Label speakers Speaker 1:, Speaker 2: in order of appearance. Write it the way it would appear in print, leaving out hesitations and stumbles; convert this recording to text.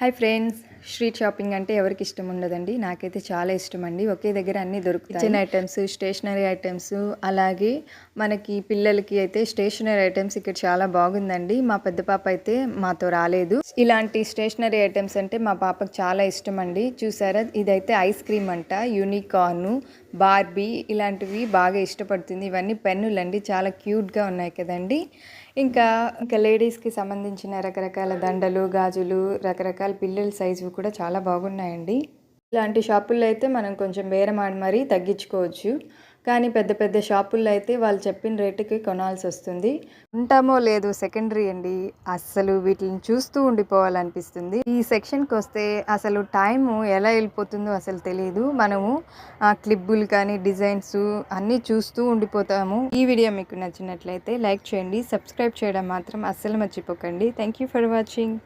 Speaker 1: Hi friends, street shopping అంటే ఎవరికి ఇష్టం ఉండదండి. నాకైతే చాలా ఇష్టం అండి. ఒకే దగ్గర అన్నీ దొరుకుతాయి. కిచెన్ ఐటమ్స్, స్టేషనరీ ఐటమ్స్, అలాగే మనకి పిల్లలకి అయితే స్టేషనరీ ఐటమ్స్ ఇక్కడ చాలా బాగుందండి. మా పెద్ద పాప అయితే మాతో రాలేదు. ఇలాంటి స్టేషనరీ ఐటమ్స్ అంటే మా పాపకు చాలా ఇష్టం అండి. చూసారా, ఇదైతే ఐస్ క్రీమ్ అంట, యూనికార్న్, బార్బీ ఇలాంటివి బాగా ఇష్టపడుతుంది. ఇవన్నీ పెన్నులండి, చాలా క్యూట్గా ఉన్నాయి కదండి. ఇంకా లేడీస్కి సంబంధించిన రకరకాల దండలు, గాజులు, రకరకాల పిల్లల సైజు కూడా చాలా బాగున్నాయండి. ఇలాంటి షాపుల్లో అయితే మనం కొంచెం బేరమాడి మరీ తగ్గించుకోవచ్చు. కానీ పెద్ద పెద్ద షాపుల్లో అయితే వాళ్ళు చెప్పిన రేటుకి కొనాల్సి వస్తుంది. ఉంటామో లేదో సెకండరీ అండి, అస్సలు వీటిని చూస్తూ ఉండిపోవాలనిపిస్తుంది. ఈ సెక్షన్కి వస్తే అసలు టైము ఎలా వెళ్ళిపోతుందో అసలు తెలియదు. మనము క్లిప్పులు కానీ డిజైన్స్ అన్నీ చూస్తూ ఉండిపోతాము. ఈ వీడియో మీకు నచ్చినట్లయితే లైక్ చేయండి, సబ్స్క్రైబ్ చేయడం మాత్రం అస్సలు మర్చిపోకండి. Thank you for watching.